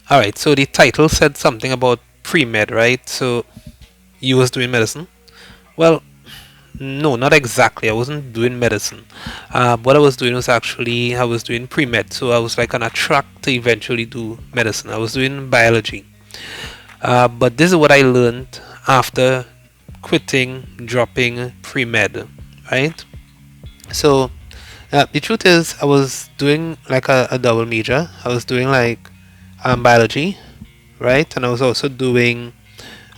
Alright, so the title said something about pre-med, right? So you was doing medicine? Well, no, not exactly. I wasn't doing medicine. What I was doing was actually I was doing pre-med. So I was like on a track to eventually do medicine. I was doing biology. But this is what I learned after quitting, dropping pre-med, right? So the truth is, I was doing like a double major. I was doing like biology, right? And I was also doing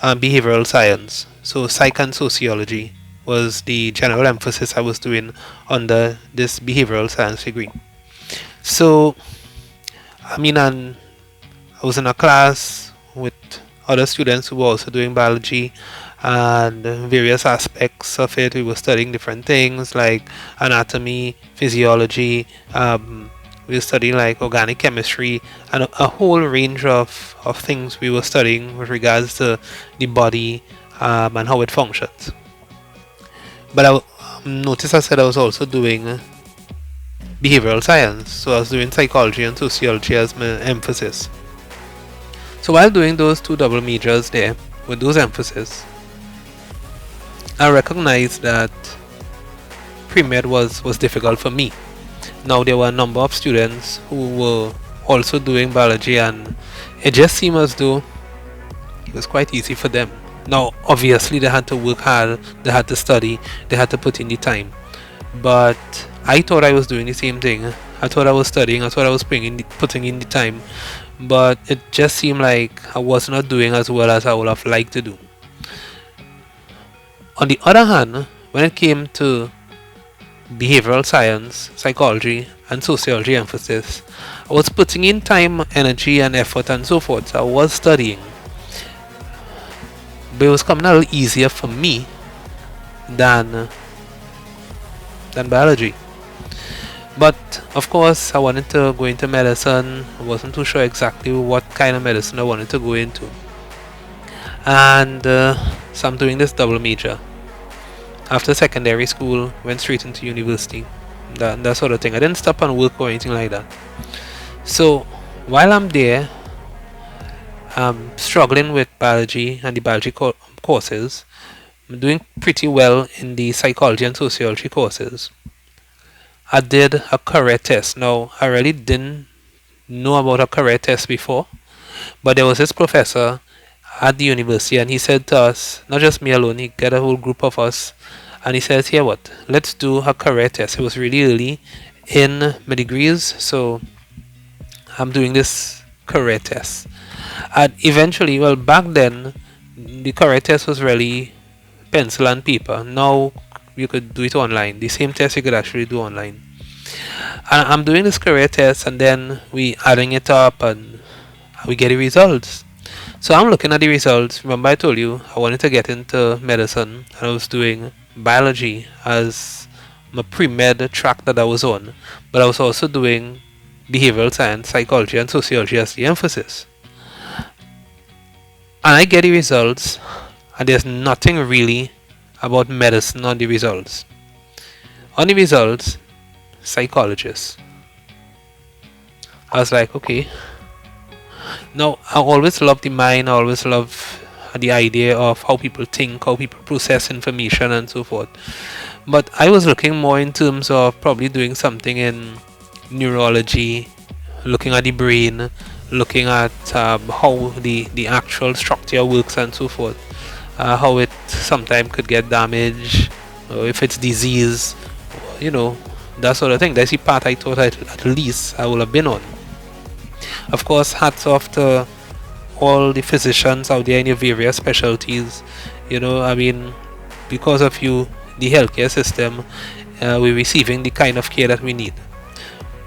behavioral science. So psych and sociology was the general emphasis I was doing under this behavioral science degree. So, I mean, and I was in a class with other students who were also doing biology and various aspects of it. We were studying different things like anatomy, physiology. We were studying like organic chemistry and a whole range of things we were studying with regards to the body and how it functions. But notice I said I was also doing behavioral science, so I was doing psychology and sociology as my emphasis. So while doing those two double majors there with those emphasis, I recognized that pre-med was difficult for me. Now there were a number of students who were also doing biology, and it just seemed as though it was quite easy for them. Now obviously they had to work hard, they had to study, they had to put in the time. But I thought I was doing the same thing. I thought I was studying, I thought I was putting in the time, but it just seemed like I was not doing as well as I would have liked to do. On the other hand, when it came to behavioral science, psychology, and sociology emphasis, I was putting in time, energy, and effort, and so forth. So I was studying, but it was coming a little easier for me than biology. But of course, I wanted to go into medicine. I wasn't too sure exactly what kind of medicine I wanted to go into, and so I'm doing this double major. After secondary school, went straight into university, that sort of thing. I didn't stop on work or anything like that. So while I'm there, I'm struggling with biology and the biology courses. I'm doing pretty well in the psychology and sociology courses. I did a career test. Now, I really didn't know about a career test before, but there was this professor at the university, and he said to us, not just me alone, he got a whole group of us, and he says, here what, let's do a career test. It was really early in my degrees, so I'm doing this career test. And eventually, well, back then, the career test was really pencil and paper. Now you could do it online. The same test you could actually do online. And I'm doing this career test, and then we adding it up, and we get the results. So I'm looking at the results. Remember I told you I wanted to get into medicine, and I was doing biology as my pre-med track that I was on, but I was also doing behavioral science, psychology, and sociology as the emphasis. And I get the results, and there's nothing really about medicine on the results. On the results, psychologist. I was like, okay. Now, I always love the mind, I always love the idea of how people think, how people process information, and so forth. But I was looking more in terms of probably doing something in neurology, looking at the brain, looking at how the actual structure works, and so forth. How it sometimes could get damaged, or if it's disease, you know, that sort of thing. That's the part I thought at least I would have been on. Of course, hats off to all the physicians out there in your various specialties. I mean, because of you, the healthcare system, we're receiving the kind of care that we need.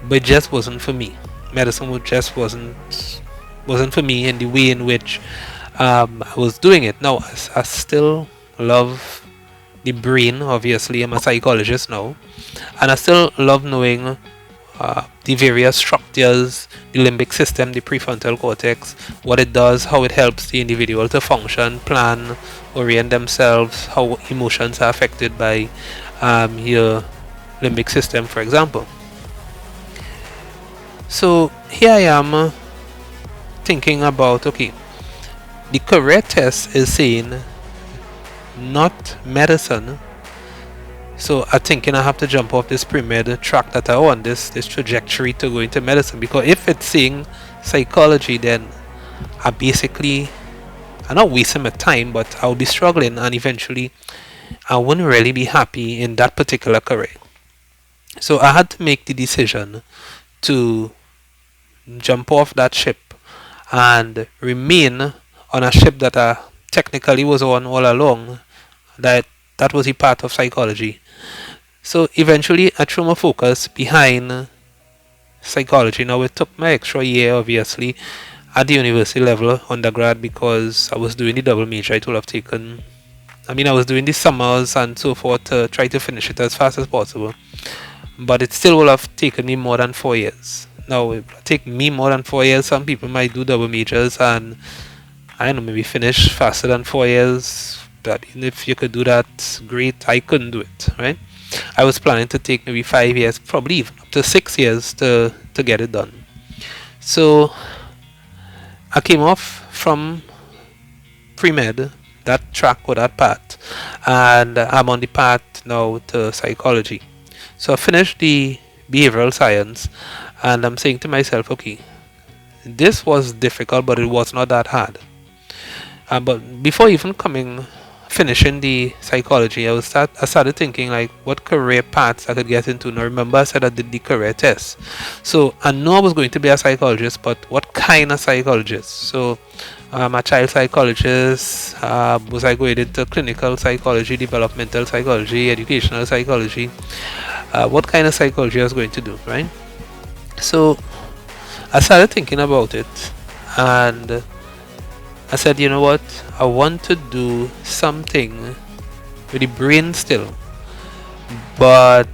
But it just wasn't for me. Medicine just wasn't for me in the way in which I was doing it. Now, I still love the brain. Obviously, I'm a psychologist now, and I still love knowing the various structures, the limbic system, the prefrontal cortex, what it does, how it helps the individual to function, plan, orient themselves, how emotions are affected by your limbic system, for example. So here I am thinking about, okay, the career test is saying not medicine. So I thinking I have to jump off this pre-med track that I want, this trajectory to go into medicine. Because if it's saying psychology, then I'm not wasting my time, but I'll be struggling, and eventually I wouldn't really be happy in that particular career. So I had to make the decision to jump off that ship and remain on a ship that I technically was on all along. That was a part of psychology. So eventually I threw my focus behind psychology. Now it took my extra year, obviously, at the university level, undergrad, because I was doing the double major. I was doing the summers and so forth to try to finish it as fast as possible. But it still will have taken me more than 4 years. Now, it will take me more than 4 years. Some people might do double majors and, I don't know, maybe finish faster than 4 years. But if you could do that, great. I couldn't do it, right? I was planning to take maybe 5 years, probably even up to 6 years to get it done. So I came off from pre-med, that track or that path, and I'm on the path now to psychology. So I finished the behavioral science, and I'm saying to myself, okay, this was difficult, but it was not that hard. But before even finishing the psychology, I started thinking like what career paths I could get into. Now remember I said I did the career test, so I know I was going to be a psychologist, but what kind of psychologist? So I'm a child psychologist. Was I going into clinical psychology, developmental psychology, educational psychology? What kind of psychology I was going to do, right? So I started thinking about it, and I said, you know what, I want to do something with the brain still, but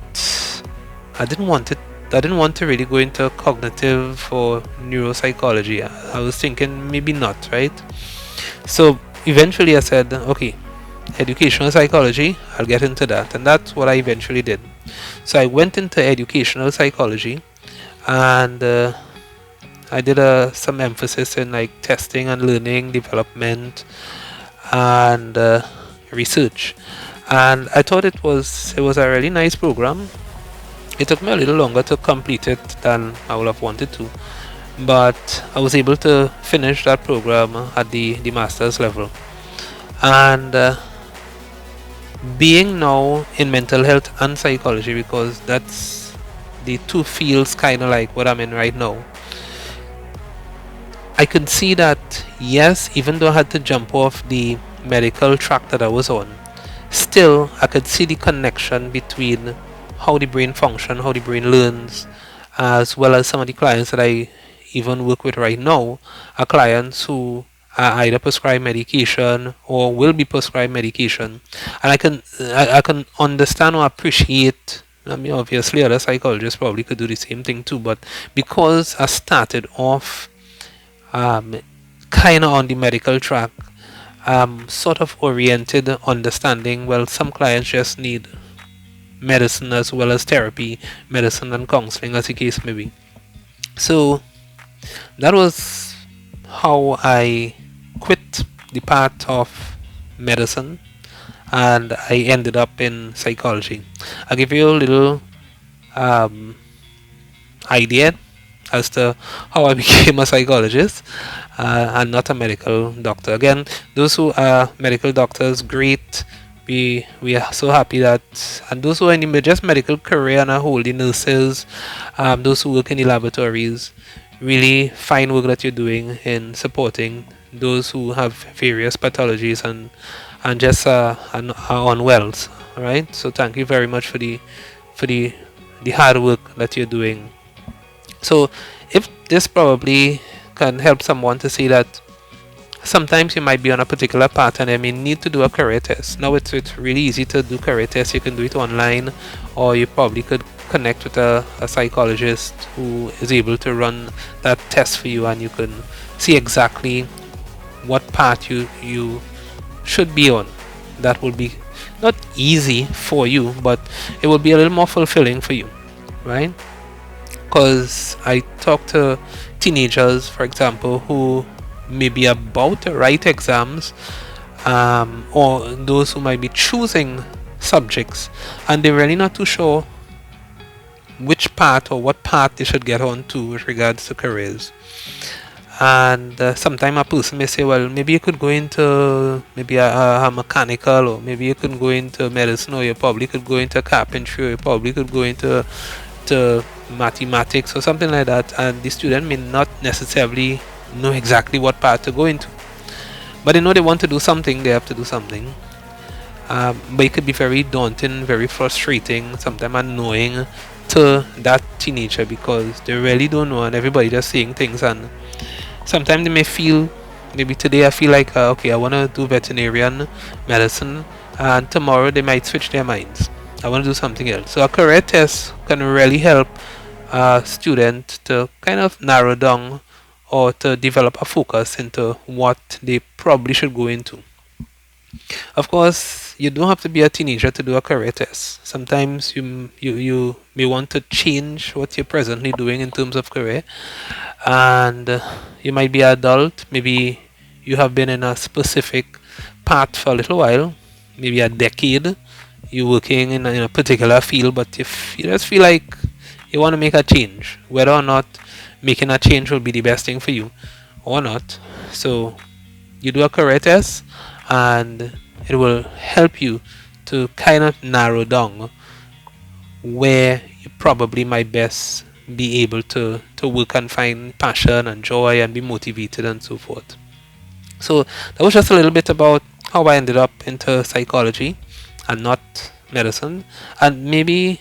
I didn't want to really go into cognitive or neuropsychology. I was thinking maybe not, right? So eventually I said, okay, educational psychology, I'll get into that, and that's what I eventually did. So I went into educational psychology, and I did some emphasis in like testing and learning, development, and research. And I thought it was a really nice program. It took me a little longer to complete it than I would have wanted to, but I was able to finish that program at the master's level. And being now in mental health and psychology, because that's the two fields kind of like what I'm in right now, I could see that, yes, even though I had to jump off the medical track that I was on, still I could see the connection between how the brain functions, how the brain learns, as well as some of the clients that I even work with right now are clients who are either prescribed medication or will be prescribed medication. And I can understand or appreciate. I mean, obviously other psychologists probably could do the same thing too, but because I started off kind of on the medical track, sort of oriented, understanding, well, some clients just need medicine as well as therapy, medicine and counseling, as the case may be. So that was how I quit the path of medicine and I ended up in psychology. I'll give you a little idea as to how I became a psychologist and not a medical doctor. Again, those who are medical doctors, great. We are so happy that, and those who are in the just medical career and are holding nurses, those who work in the laboratories, really fine work that you're doing in supporting those who have various pathologies and just are unwell. All right. So thank you very much for the hard work that you're doing. So if this probably can help someone to see that sometimes you might be on a particular path and I may need to do a career test. Now it's really easy to do career tests. You can do it online, or you probably could connect with a psychologist who is able to run that test for you, and you can see exactly what path you should be on. That will be not easy for you, but it will be a little more fulfilling for you, right? because I talk to teenagers, for example, who may be about to write exams, or those who might be choosing subjects, and they're really not too sure which path or what path they should get on to with regards to careers. And sometimes a person may say, well, maybe you could go into maybe a mechanical, or maybe you could go into medicine, or you probably could go into carpentry, or you probably could go into mathematics or something like that, and the student may not necessarily know exactly what path to go into, but they know they want to do something. They have to do something. But it could be very daunting, very frustrating, sometimes annoying to that teenager, because they really don't know and everybody just saying things, and sometimes they may feel, maybe today I feel like, okay, I want to do veterinarian medicine, and tomorrow they might switch their minds. I want to do something else. So a career test can really help a student to kind of narrow down or to develop a focus into what they probably should go into. Of course, you don't have to be a teenager to do a career test. Sometimes you may want to change what you're presently doing in terms of career, and you might be an adult. Maybe you have been in a specific path for a little while, maybe a decade. You're working in a particular field, but if you just feel like you want to make a change, whether or not making a change will be the best thing for you or not. So you do a career test, and it will help you to kind of narrow down where you probably might best be able to work and find passion and joy and be motivated and so forth. So that was just a little bit about how I ended up into psychology and not medicine, and maybe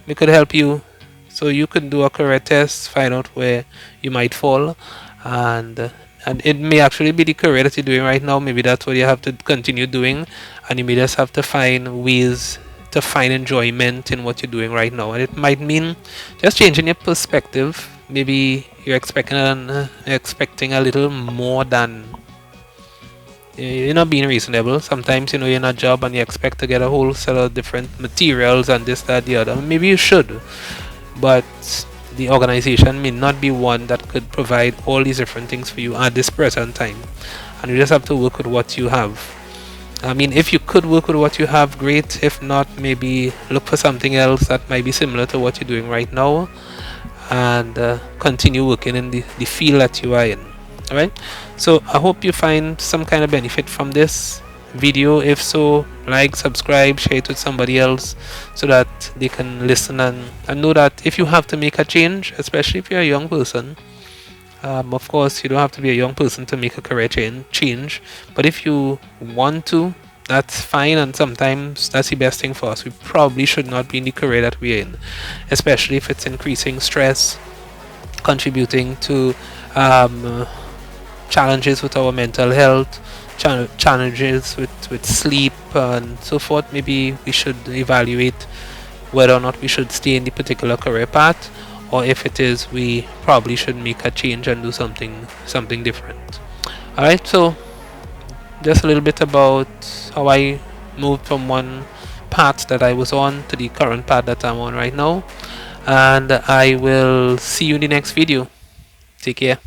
we could help you so you could do a career test, find out where you might fall, and and it may actually be the career that you're doing right now. Maybe that's what you have to continue doing, and you may just have to find ways to find enjoyment in what you're doing right now. And it might mean just changing your perspective. Maybe you're expecting a little more than, you're not being reasonable. Sometimes you're in a job and you expect to get a whole set of different materials and this, that, the other. Maybe you should, but the organization may not be one that could provide all these different things for you at this present time, and you just have to work with what you have. I mean, if you could work with what you have, great. If not, maybe look for something else that might be similar to what you're doing right now, and continue working in the field that you are in. Alright, so I hope you find some kind of benefit from this video. If so, like, subscribe, share it with somebody else so that they can listen and know that if you have to make a change, especially if you're a young person, of course you don't have to be a young person to make a career change, but if you want to, that's fine, and sometimes that's the best thing for us. We probably should not be in the career that we're in, especially if it's increasing stress, contributing to challenges with our mental health, challenges with sleep and so forth. Maybe we should evaluate whether or not we should stay in the particular career path, or if it is, we probably should make a change and do something different. Alright, so just a little bit about how I moved from one path that I was on to the current path that I'm on right now, and I will see you in the next video. Take care.